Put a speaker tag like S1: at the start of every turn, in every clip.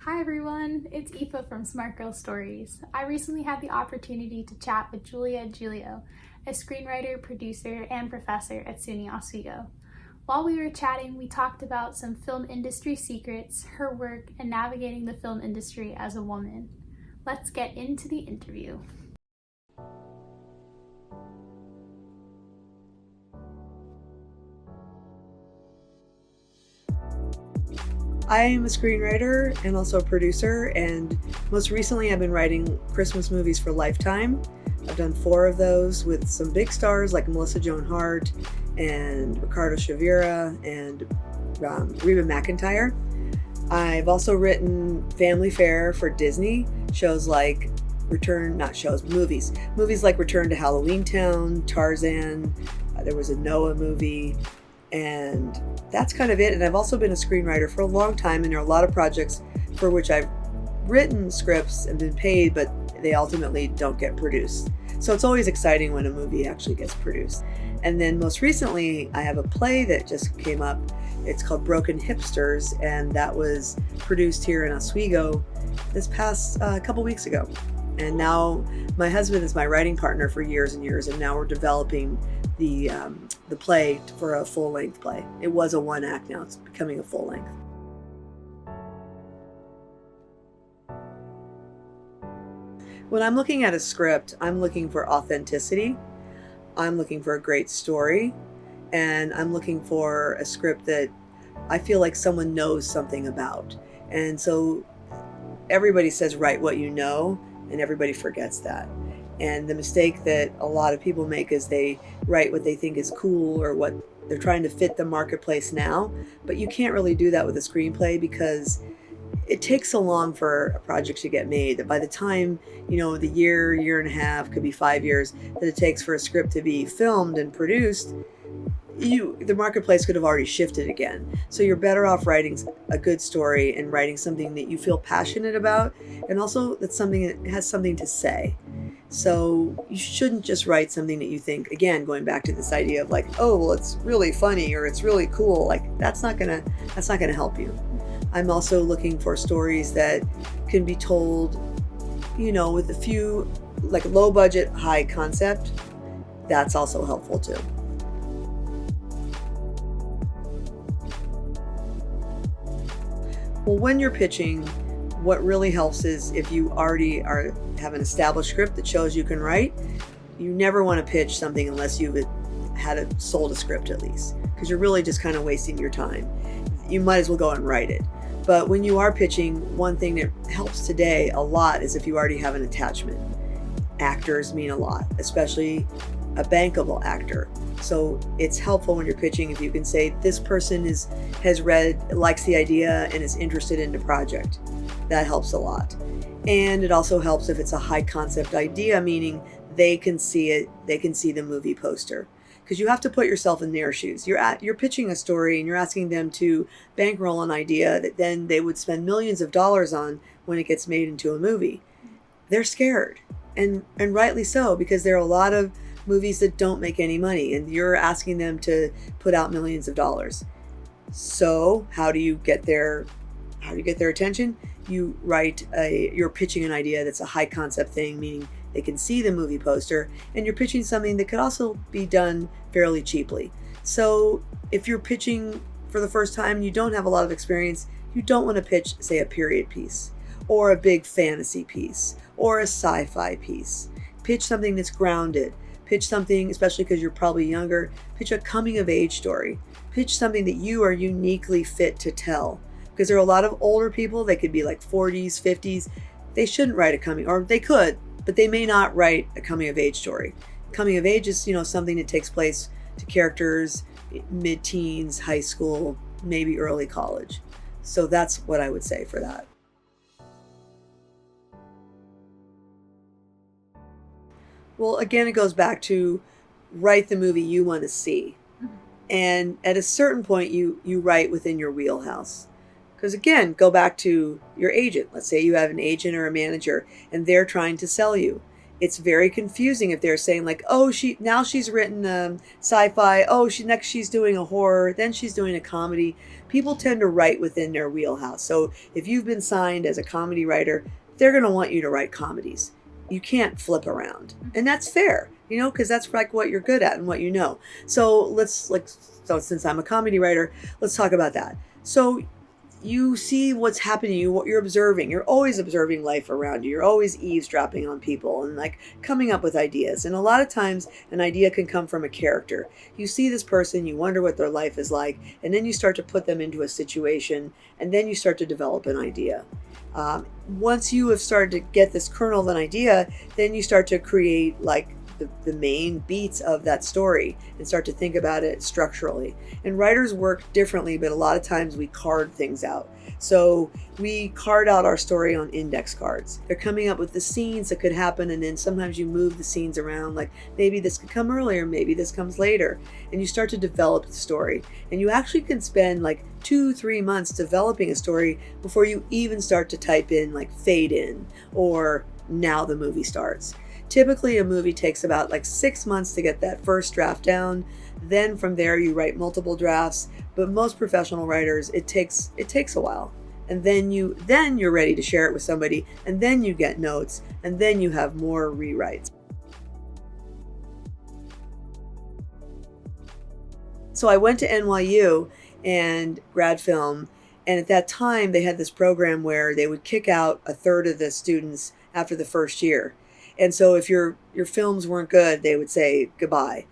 S1: Hi everyone, it's Aoife from Smart Girl Stories. I recently had the opportunity to chat with Juliet Giglio, a screenwriter, producer, and professor at SUNY Oswego. While we were chatting, we talked about some film industry secrets, her work, and navigating the film industry as a woman. Let's get into the interview.
S2: I'm a screenwriter and also a producer, and most recently I've been writing Christmas movies for Lifetime. I've done 4 of those with some big stars like Melissa Joan Hart and Ricardo Chavira and Reba McEntire. I've also written family fare for Disney, shows like movies like Return to Halloween Town, Tarzan, there was a Noah movie, and that's kind of it. And I've also been a screenwriter for a long time, and there are a lot of projects for which I've written scripts and been paid, but they ultimately don't get produced. So it's always exciting when a movie actually gets produced. And then most recently, I have a play that just came up. It's called Broken Hipsters, and that was produced here in Oswego this past couple weeks ago. And now my husband is my writing partner for years and years, and now we're developing the play for a full-length play. It was a 1-act, now it's becoming a full-length. When I'm looking at a script, I'm looking for authenticity, I'm looking for a great story, and I'm looking for a script that I feel like someone knows something about. And so everybody says write what you know, and everybody forgets that. And the mistake that a lot of people make is they write what they think is cool or what they're trying to fit the marketplace now. But you can't really do that with a screenplay because it takes so long for a project to get made that by the time, the year and a half, could be 5 years, that it takes for a script to be filmed and produced, the marketplace could have already shifted again. So you're better off writing a good story and writing something that you feel passionate about, and also that's something that has something to say. So you shouldn't just write something that you think, again, going back to this idea of like, oh, well, it's really funny or it's really cool. Like that's not gonna help you. I'm also looking for stories that can be told, with a few, like low budget, high concept. That's also helpful too. Well, when you're pitching, what really helps is if you already have an established script that shows you can write. You never want to pitch something unless you've sold a script at least, because you're really just kind of wasting your time. You might as well go and write it. But when you are pitching, one thing that helps today a lot is if you already have an attachment. Actors mean a lot, especially a bankable actor. So it's helpful when you're pitching if you can say this person has read, likes the idea, and is interested in the project. That helps a lot. And it also helps if it's a high concept idea, meaning they can see it, they can see the movie poster. Because you have to put yourself in their shoes. You're pitching a story and you're asking them to bankroll an idea that then they would spend millions of dollars on when it gets made into a movie. They're scared, and rightly so, because there are a lot of movies that don't make any money, and you're asking them to put out millions of dollars. So how do you get their attention? You're pitching an idea that's a high concept thing, meaning they can see the movie poster, and you're pitching something that could also be done fairly cheaply. So if you're pitching for the first time and you don't have a lot of experience, you don't want to pitch, say, a period piece or a big fantasy piece or a sci-fi piece. Pitch something that's grounded. Pitch something, especially because you're probably younger, pitch a coming of age story. Pitch something that you are uniquely fit to tell. Because there are a lot of older people, they could be like 40s, 50s. They shouldn't write or they could, but they may not write a coming of age story. Coming of age is, something that takes place to characters mid-teens, high school, maybe early college. So that's what I would say for that. Well, again, it goes back to write the movie you want to see. And at a certain point, you write within your wheelhouse. Because again, go back to your agent. Let's say you have an agent or a manager and they're trying to sell you. It's very confusing if they're saying like, oh, she's written sci-fi, oh, she's doing a horror, then she's doing a comedy. People tend to write within their wheelhouse. So if you've been signed as a comedy writer, they're going to want you to write comedies. You can't flip around, and that's fair, because that's like what you're good at and what you know. So so since I'm a comedy writer, let's talk about that. So you see what's happening, what you're observing. You're always observing life around you. You're always eavesdropping on people and like coming up with ideas. And a lot of times an idea can come from a character. You see this person, you wonder what their life is like, and then you start to put them into a situation, and then you start to develop an idea. Once you have started to get this kernel of an idea, then you start to create like the main beats of that story and start to think about it structurally. And writers work differently, but a lot of times we card things out. So we card out our story on index cards. They're coming up with the scenes that could happen, and then sometimes you move the scenes around, like maybe this could come earlier, maybe this comes later, and you start to develop the story. And you actually can spend like 2-3 months developing a story before you even start to type in like fade in or now the movie starts. Typically, a movie takes about like 6 months to get that first draft down. Then from there, you write multiple drafts. But most professional writers, it takes a while. And then you're ready to share it with somebody. And then you get notes. And then you have more rewrites. So I went to NYU and grad film. And at that time, they had this program where they would kick out a third of the students after the first year. And so if your films weren't good, they would say goodbye.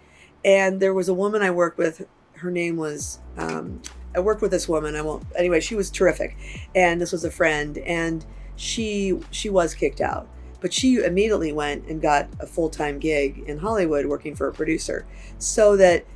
S2: And there was a woman I worked with. Her name was, I worked with this woman. Anyway, she was terrific. And this was a friend. And she was kicked out. But she immediately went and got a full-time gig in Hollywood working for a producer. So that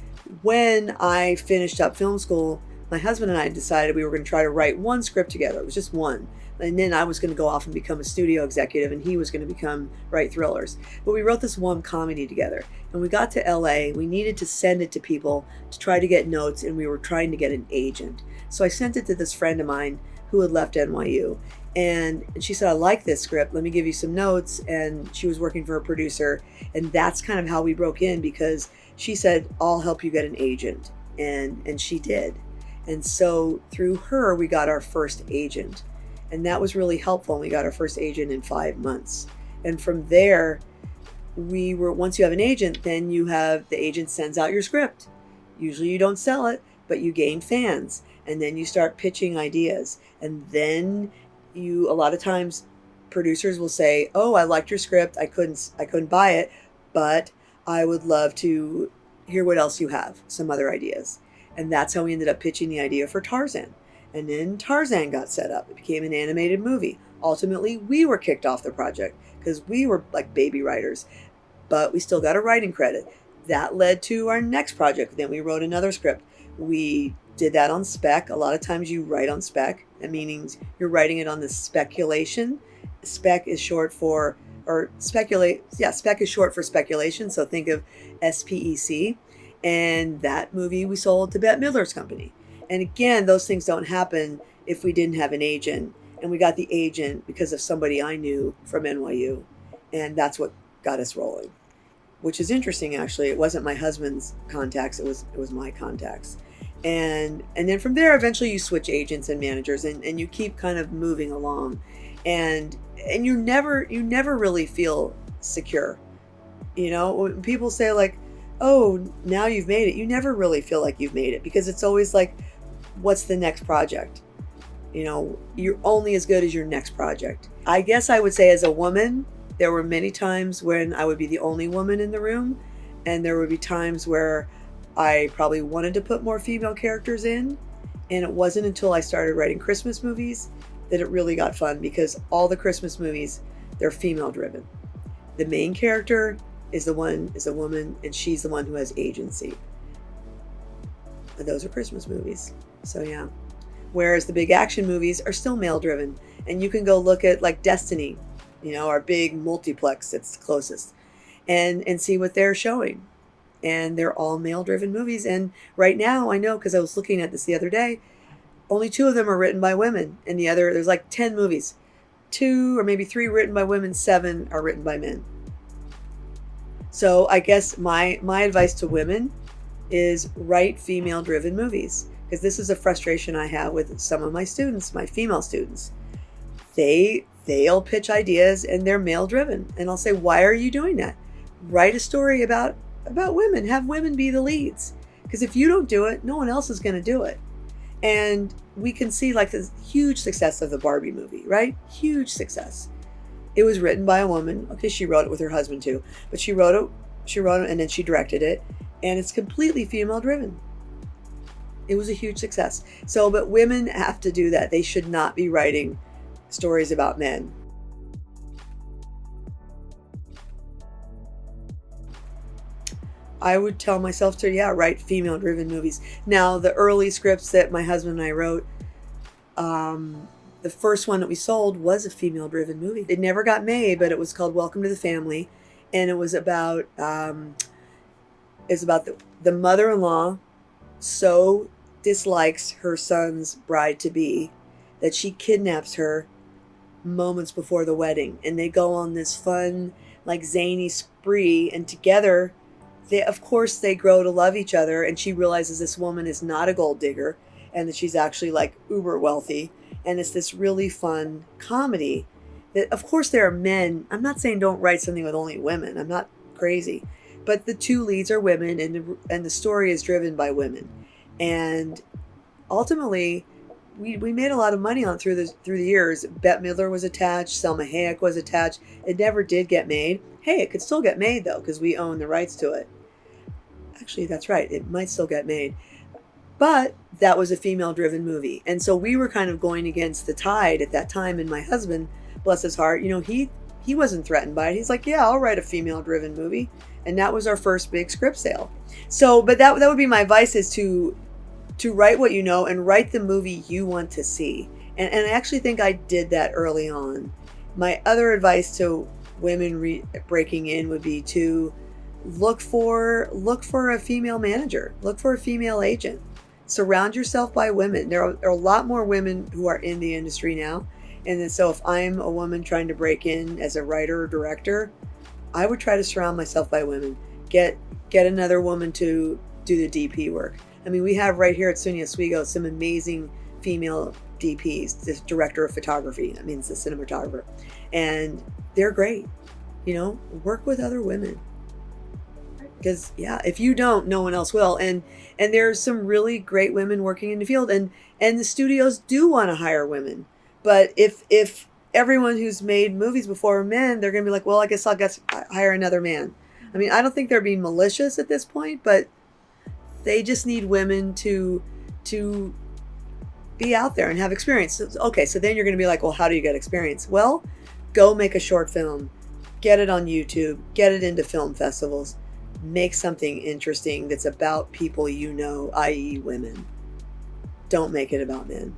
S2: when I finished up film school, my husband and I decided we were going to try to write one script together. It was just one. And then I was going to go off and become a studio executive, and he was going to write thrillers. But we wrote this one comedy together. And we got to LA. We needed to send it to people to try to get notes, and we were trying to get an agent. So I sent it to this friend of mine who had left NYU. And she said, I like this script. Let me give you some notes. And she was working for a producer. And that's kind of how we broke in, because she said, I'll help you get an agent. And she did. And so through her, we got our first agent. And that was really helpful. And we got our first agent in 5 months. And from there, once you have an agent, then the agent sends out your script. Usually you don't sell it, but you gain fans. And then you start pitching ideas. And then a lot of times producers will say, oh, I liked your script. I couldn't buy it, but I would love to hear what else you have, some other ideas. And that's how we ended up pitching the idea for Tarzan. And then Tarzan got set up. It became an animated movie. Ultimately, we were kicked off the project because we were like baby writers, but we still got a writing credit. That led to our next project. Then we wrote another script. We did that on spec. A lot of times you write on spec. That means you're writing it on the speculation. Spec is short for, spec is short for speculation. So think of SPEC. And that movie we sold to Bette Midler's company. And again, those things don't happen if we didn't have an agent. And we got the agent because of somebody I knew from NYU. And that's what got us rolling, which is interesting, actually. It wasn't my husband's contacts. It was my contacts. And then from there, eventually you switch agents and managers, and you keep kind of moving along. And you never really feel secure. When people say like, oh, now you've made it, you never really feel like you've made it, because it's always like, what's the next project? You're only as good as your next project. I guess I would say as a woman, there were many times when I would be the only woman in the room. And there would be times where I probably wanted to put more female characters in. And it wasn't until I started writing Christmas movies that it really got fun, because all the Christmas movies, they're female driven. The main character is a woman, and she's the one who has agency. And those are Christmas movies. So yeah. Whereas the big action movies are still male driven. And you can go look at like Destiny, our big multiplex that's closest, and see what they're showing. And they're all male driven movies. And right now, I know, because I was looking at this the other day, only 2 of them are written by women. And there's like 10 movies. 2 or maybe 3 written by women, 7 are written by men. So I guess my advice to women is write female-driven movies, because this is a frustration I have with some of my students, my female students. They'll pitch ideas and they're male-driven, and I'll say, why are you doing that? Write a story about women. Have women be the leads, because if you don't do it, no one else is going to do it. And we can see like the huge success of the Barbie movie, right? Huge success. It was written by a woman. Okay, she wrote it with her husband too, but she wrote it, and then she directed it, and it's completely female driven. It was a huge success. So, but women have to do that. They should not be writing stories about men. I would tell myself to, write female driven movies. Now, the early scripts that my husband and I wrote, the first one that we sold was a female driven movie. It never got made, but it was called Welcome to the Family. And it was about, the mother-in-law so dislikes her son's bride-to-be that she kidnaps her moments before the wedding. And they go on this fun, like zany spree, and together, of course, they grow to love each other, and she realizes this woman is not a gold digger and that she's actually like uber wealthy. And it's this really fun comedy that, of course, there are men. I'm not saying don't write something with only women. I'm not crazy. But the two leads are women, and the story is driven by women. And ultimately, we made a lot of money on it through the years. Bette Midler was attached. Selma Hayek was attached. It never did get made. Hey, it could still get made, though, because we own the rights to it. Actually, that's right. It might still get made. But that was a female-driven movie. And so we were kind of going against the tide at that time. And my husband, bless his heart, he wasn't threatened by it. He's like, yeah, I'll write a female-driven movie. And that was our first big script sale. So, but that would be my advice, is to write what you know and write the movie you want to see. And I actually think I did that early on. My other advice to women breaking in would be to look for a female manager, look for a female agent. Surround yourself by women. There are a lot more women who are in the industry now. And then, so if I'm a woman trying to break in as a writer or director, I would try to surround myself by women. Get another woman to do the DP work. I mean, we have right here at SUNY Oswego some amazing female DPs, this director of photography. I mean, it's a cinematographer. And they're great. Work with other women. Because, if you don't, no one else will. And there's some really great women working in the field. And the studios do want to hire women. But if everyone who's made movies before are men, they're going to be like, well, I guess I'll hire another man. I mean, I don't think they're being malicious at this point, but they just need women to be out there and have experience. Okay, so then you're going to be like, well, how do you get experience? Well, go make a short film. Get it on YouTube. Get it into film festivals. Make something interesting that's about people i.e. women. Don't make it about men.